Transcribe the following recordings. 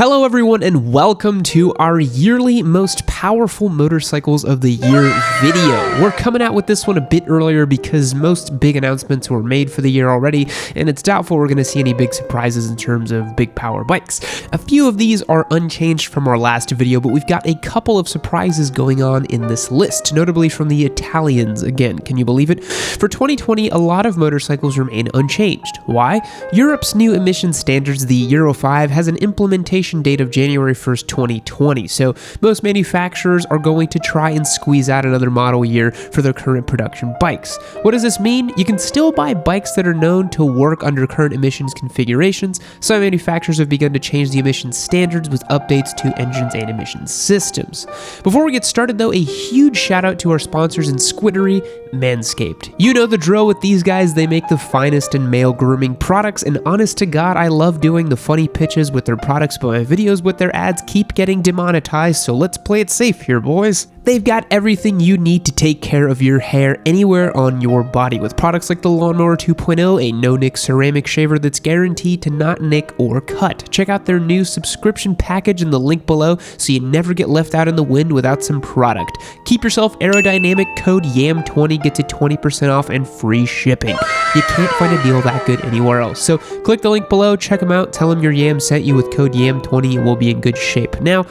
Hello everyone and welcome to our yearly most powerful motorcycles of the year video. We're coming out with this one a bit earlier because most big announcements were made for the year already, and it's doubtful we're going to see any big surprises in terms of big power bikes. A few of these are unchanged from our last video, but we've got a couple of surprises going on in this list, notably from the Italians again. Can you believe it? For 2020, a lot of motorcycles remain unchanged. Why? Europe's new emission standards, the Euro 5, has an implementation date of January 1st, 2020, so most manufacturers are going to try and squeeze out another model year for their current production bikes. What does this mean? You can still buy bikes that are known to work under current emissions configurations. Some manufacturers have begun to change the emission standards with updates to engines and emission systems. Before we get started though, a huge shout out to our sponsors in Squiddery, Manscaped. You know the drill with these guys, they make the finest in male grooming products, and honest to God, I love doing the funny pitches with their products, but my videos with their ads keep getting demonetized, so let's play it safe here, boys. They've got everything you need to take care of your hair anywhere on your body with products like the Lawnmower 2.0, a no-nick ceramic shaver that's guaranteed to not nick or cut. Check out their new subscription package in the link below so you never get left out in the wind without some product. Keep yourself aerodynamic, code YAM20 gets you 20% off and free shipping. You can't find a deal that good anywhere else. So click the link below, check them out, tell them your YAM sent you with code YAM20 and we'll be in good shape. Now,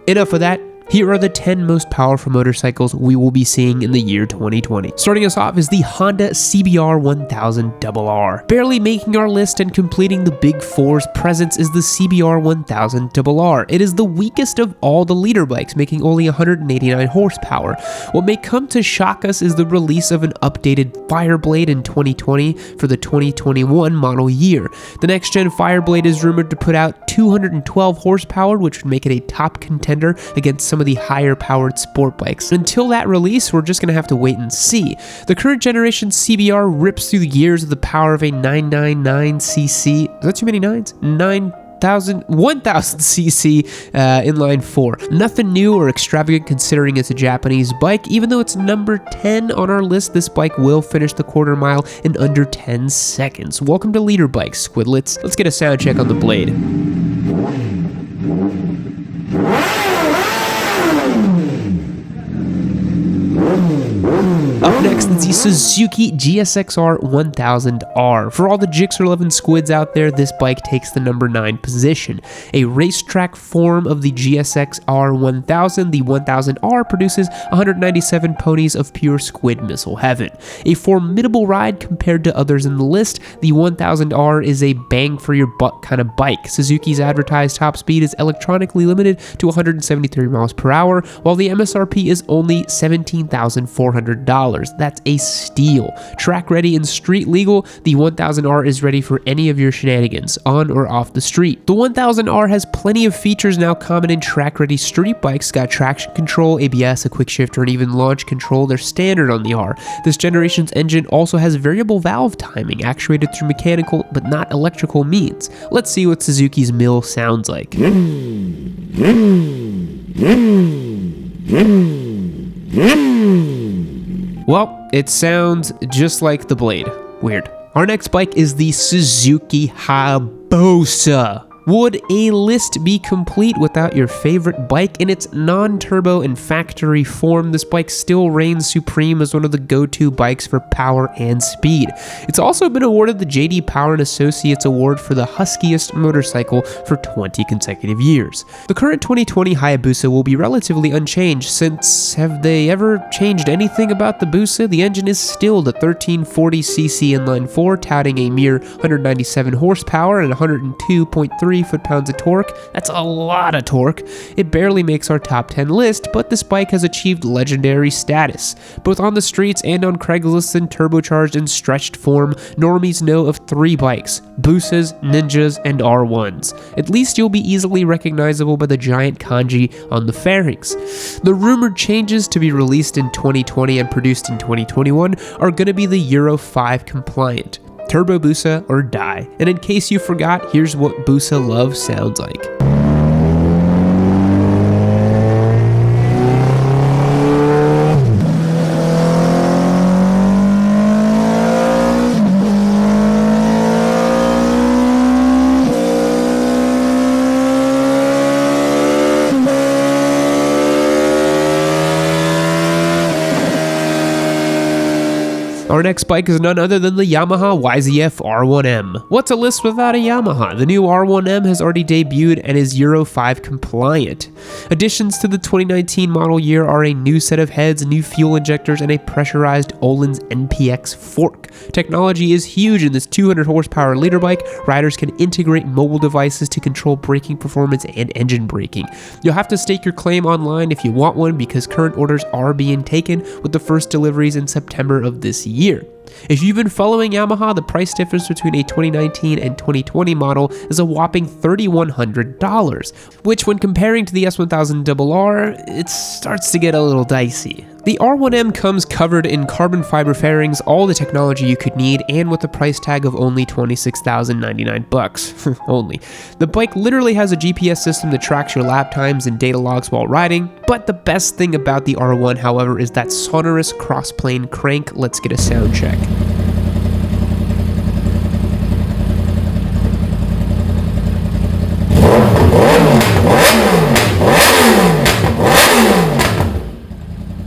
enough of that. Here are the 10 most powerful motorcycles we will be seeing in the year 2020. Starting us off is the Honda CBR1000 Double R. Barely making our list and completing the Big Four's presence is the CBR1000 Double R. It is the weakest of all the leader bikes, making only 189 horsepower. What may come to shock us is the release of an updated Fireblade in 2020 for the 2021 model year. The next-gen Fireblade is rumored to put out 212 horsepower, which would make it a top contender against some of the higher powered sport bikes. Until that release, we're just going to have to wait and see. The current generation CBR rips through the gears of the power of a 999cc. Is that too many nines? 1000cc inline 4. Nothing new or extravagant considering it's a Japanese bike. Even though it's number 10 on our list, this bike will finish the quarter mile in under 10 seconds. Welcome to Leader Bikes, Squidlets. Let's get a sound check on the blade. Up next is the Suzuki GSXR1000R. For all the Gixxer loving squids out there, this bike takes the number 9 position. A racetrack form of the GSXR1000, the 1000R produces 197 ponies of pure squid missile heaven. A formidable ride compared to others in the list, the 1000R is a bang for your buck kind of bike. Suzuki's advertised top speed is electronically limited to 173 miles per hour, while the MSRP is only $17,400. That's a steal. Track ready and street legal, the 1000R is ready for any of your shenanigans, on or off the street. The 1000R has plenty of features now common in track ready street bikes. Got traction control, ABS, a quick shifter, and even launch control. They're standard on the R. This generation's engine also has variable valve timing, actuated through mechanical but not electrical means. Let's see what Suzuki's mill sounds like. Well, it sounds just like the Blade. Weird. Our next bike is the Suzuki Hayabusa. Would a list be complete without your favorite bike? In its non-turbo and factory form, this bike still reigns supreme as one of the go-to bikes for power and speed. It's also been awarded the J.D. Power and Associates Award for the huskiest motorcycle for 20 consecutive years. The current 2020 Hayabusa will be relatively unchanged since, have they ever changed anything about the Busa? The engine is still the 1340cc inline 4, touting a mere 197 horsepower and 102.3 foot-pounds of torque. That's a lot of torque. It barely makes our top 10 list, but this bike has achieved legendary status. Both on the streets and on Craigslist in turbocharged and stretched form, normies know of 3 bikes: Busas, Ninjas, and R1s. At least you'll be easily recognizable by the giant kanji on the fairings. The rumored changes to be released in 2020 and produced in 2021 are going to be the Euro 5 compliant. Turbo Busa or die. And in case you forgot, here's what Busa love sounds like. Our next bike is none other than the Yamaha YZF R1M. What's a list without a Yamaha? The new R1M has already debuted and is Euro 5 compliant. Additions to the 2019 model year are a new set of heads, new fuel injectors, and a pressurized Öhlins NPX fork. Technology is huge in this 200 horsepower liter bike. Riders can integrate mobile devices to control braking performance and engine braking. You'll have to stake your claim online if you want one because current orders are being taken, with the first deliveries in September of this year. If you've been following Yamaha, the price difference between a 2019 and 2020 model is a whopping $3,100, which when comparing to the S1000 Double R, it starts to get a little dicey. The R1M comes covered in carbon fiber fairings, all the technology you could need, and with a price tag of only $26,099. Only. The bike literally has a GPS system that tracks your lap times and data logs while riding, but the best thing about the R1, however, is that sonorous cross-plane crank. Let's get a sound check.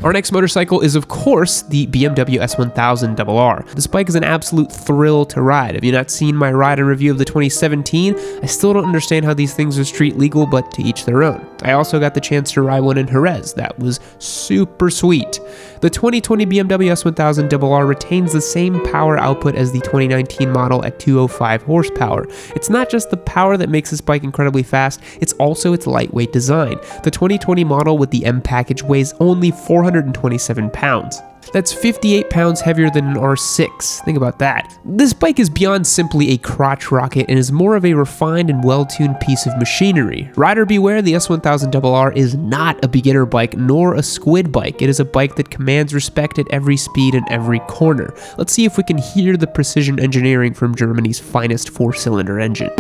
Our next motorcycle is, of course, the BMW S1000 Double R. This bike is an absolute thrill to ride. If you've not seen my ride and review of the 2017, I still don't understand how these things are street legal, but to each their own. I also got the chance to ride one in Jerez. That was super sweet. The 2020 BMW S1000 Double R retains the same power output as the 2019 model at 205 horsepower. It's not just the power that makes this bike incredibly fast, it's also its lightweight design. The 2020 model with the M package weighs only 427 pounds. That's 58 pounds heavier than an R6. Think about that. This bike is beyond simply a crotch rocket and is more of a refined and well-tuned piece of machinery. Rider beware, the S1000 Double R is not a beginner bike nor a squid bike. It is a bike that commands respect at every speed and every corner. Let's see if we can hear the precision engineering from Germany's finest four-cylinder engine.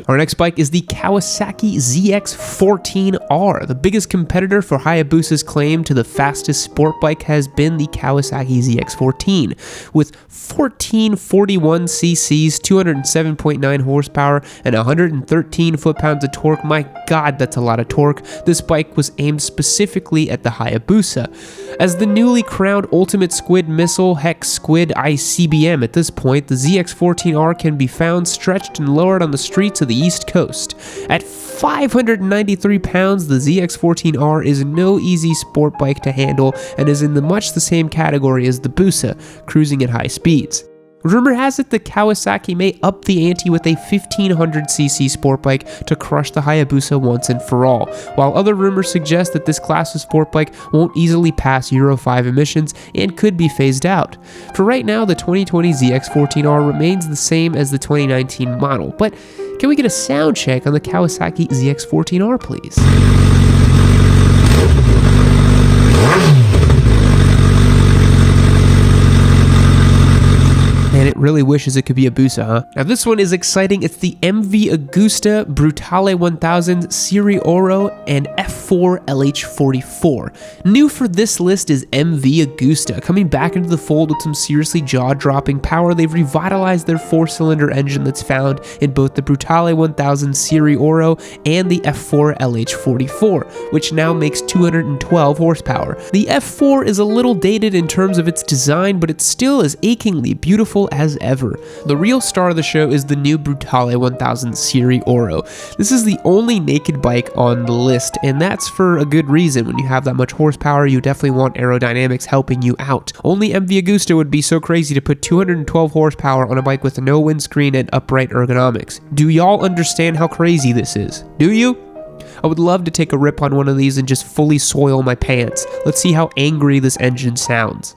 Our next bike is the Kawasaki ZX14R. The biggest competitor for Hayabusa's claim to the fastest sport bike has been the Kawasaki ZX14. With 1441 cc's, 207.9 horsepower, and 113 foot-pounds of torque, my god, that's a lot of torque, this bike was aimed specifically at the Hayabusa. As the newly crowned ultimate squid missile, heck squid ICBM at this point, the ZX14R can be found stretched and lowered on the streets of the East Coast. At 593 pounds, the ZX14R is no easy sport bike to handle and is in much the same category as the Busa, cruising at high speeds. Rumor has it that Kawasaki may up the ante with a 1500cc sport bike to crush the Hayabusa once and for all, while other rumors suggest that this class of sport bike won't easily pass Euro 5 emissions and could be phased out. For right now, the 2020 ZX14R remains the same as the 2019 model, but can we get a sound check on the Kawasaki ZX14R, please? Man, it really wishes it could be a Busa, huh? Now this one is exciting. It's the MV Agusta Brutale 1000 Serie Oro and F4 LH44. New for this list is MV Agusta. Coming back into the fold with some seriously jaw-dropping power, they've revitalized their four-cylinder engine that's found in both the Brutale 1000 Serie Oro and the F4 LH44, which now makes 212 horsepower. The F4 is a little dated in terms of its design, but it still is achingly beautiful as ever. The real star of the show is the new Brutale 1000 Serie Oro. This is the only naked bike on the list, and that's for a good reason. When you have that much horsepower, you definitely want aerodynamics helping you out. Only MV Agusta would be so crazy to put 212 horsepower on a bike with no windscreen and upright ergonomics. Do y'all understand how crazy this is? Do you? I would love to take a rip on one of these and just fully soil my pants. Let's see how angry this engine sounds.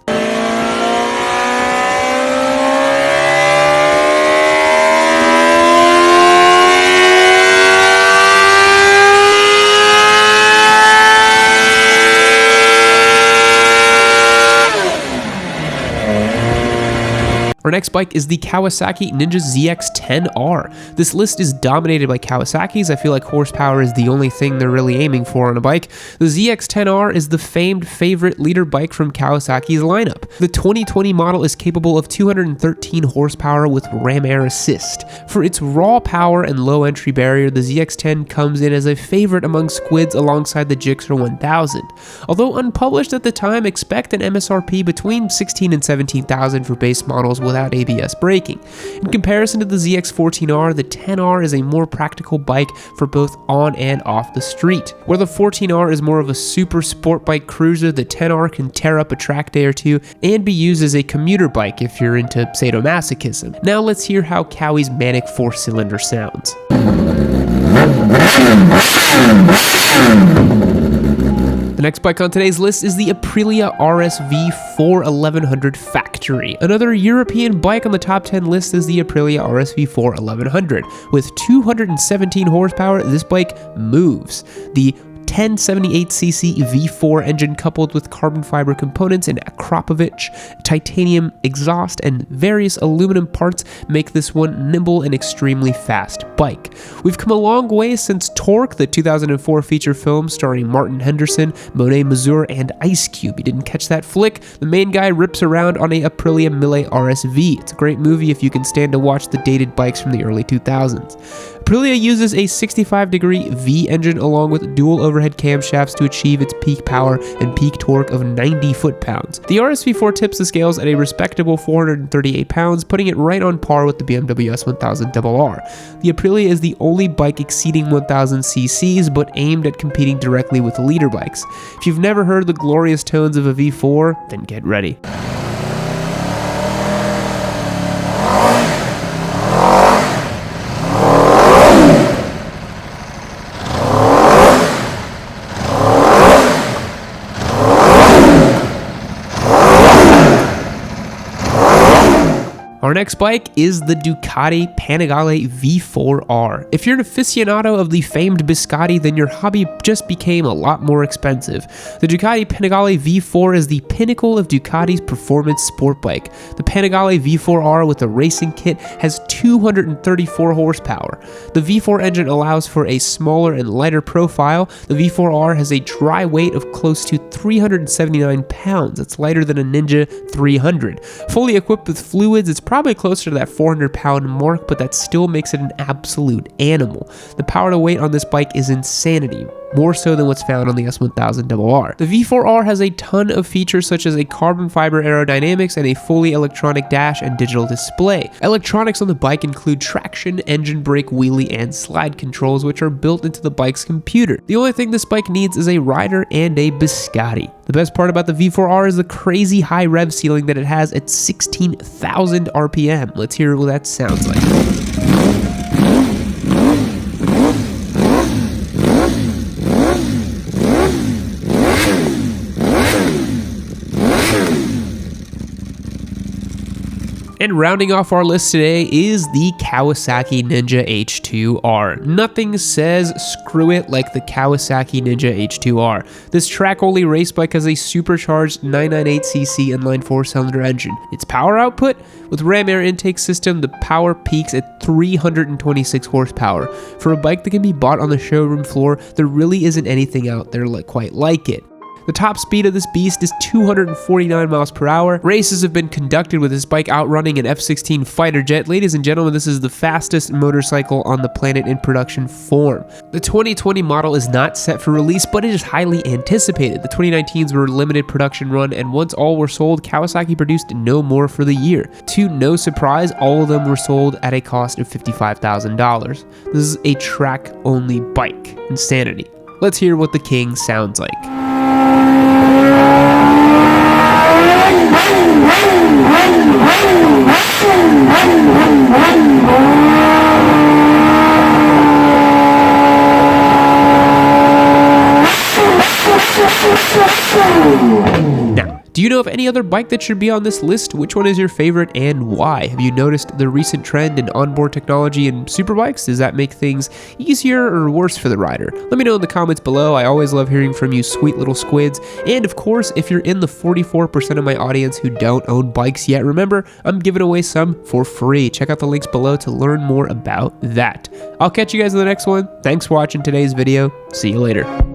Our next bike is the Kawasaki Ninja ZX10R. This list is dominated by Kawasaki's. I feel like horsepower is the only thing they're really aiming for on a bike. The ZX10R is the famed favorite leader bike from Kawasaki's lineup. The 2020 model is capable of 213 horsepower with ram air assist. For its raw power and low entry barrier, the ZX10 comes in as a favorite among squids alongside the GSXR 1000. Although unpublished at the time, expect an MSRP between $16,000 and $17,000 for base models without ABS braking. In comparison to the ZX14R, the 10R is a more practical bike for both on and off the street. Where the 14R is more of a super sport bike cruiser, the 10R can tear up a track day or two and be used as a commuter bike if you're into sadomasochism. Now let's hear how Kawai's manic 4-cylinder sounds. The next bike on today's list is the Aprilia RSV4 1100 Factory. Another European bike on the top 10 list is the Aprilia RSV4 1100. With 217 horsepower, this bike moves. The 1078cc V4 engine coupled with carbon fiber components and Akrapovic titanium exhaust and various aluminum parts make this one nimble and extremely fast bike. We've come a long way since Torque, the 2004 feature film starring Martin Henderson, Monet Mazur, and Ice Cube. You didn't catch that flick? The main guy rips around on a Aprilia Mille RSV. It's a great movie if you can stand to watch the dated bikes from the early 2000s. Aprilia uses a 65-degree V engine along with dual overhead camshafts to achieve its peak power and peak torque of 90 foot-pounds. The RSV4 tips the scales at a respectable 438 pounds, putting it right on par with the BMW S1000 Double R. The Aprilia is the only bike exceeding 1000 cc's, but aimed at competing directly with leader bikes. If you've never heard the glorious tones of a V4, then get ready. Our next bike is the Ducati Panigale V4 R. If you're an aficionado of the famed Biscotti, then your hobby just became a lot more expensive. The Ducati Panigale V4 is the pinnacle of Ducati's performance sport bike. The Panigale V4 R with a racing kit has 234 horsepower. The V4 engine allows for a smaller and lighter profile. The V4 R has a dry weight of close to 379 pounds. It's lighter than a Ninja 300. Fully equipped with fluids, it's probably closer to that 400-pound mark, but that still makes it an absolute animal. The power to weight on this bike is insanity, more so than what's found on the S1000 Double R. The V4R has a ton of features such as a carbon fiber aerodynamics and a fully electronic dash and digital display. Electronics on the bike include traction, engine brake, wheelie, and slide controls, which are built into the bike's computer. The only thing this bike needs is a rider and a Biscotti. The best part about the V4R is the crazy high rev ceiling that it has at 16,000 RPM. Let's hear what that sounds like. And rounding off our list today is the Kawasaki Ninja H2R. Nothing says screw it like the Kawasaki Ninja H2R. This track-only race bike has a supercharged 998cc inline 4-cylinder engine. Its power output? With ram air intake system, the power peaks at 326 horsepower. For a bike that can be bought on the showroom floor, there really isn't anything out there quite like it. The top speed of this beast is 249 miles per hour. Races have been conducted with this bike outrunning an F-16 fighter jet. Ladies and gentlemen, this is the fastest motorcycle on the planet in production form. The 2020 model is not set for release, but it is highly anticipated. The 2019s were a limited production run, and once all were sold, Kawasaki produced no more for the year. To no surprise, all of them were sold at a cost of $55,000. This is a track-only bike. Insanity. Let's hear what the King sounds like. Now, Do you know of any other bike that should be on this list? Which one is your favorite and why? Have you noticed the recent trend in onboard technology in superbikes? Does that make things easier or worse for the rider? Let me know in the comments below. I always love hearing from you sweet little squids. And of course, if you're in the 44% of my audience who don't own bikes yet, remember, I'm giving away some for free. Check out the links below to learn more about that. I'll catch you guys in the next one. Thanks for watching today's video. See you later.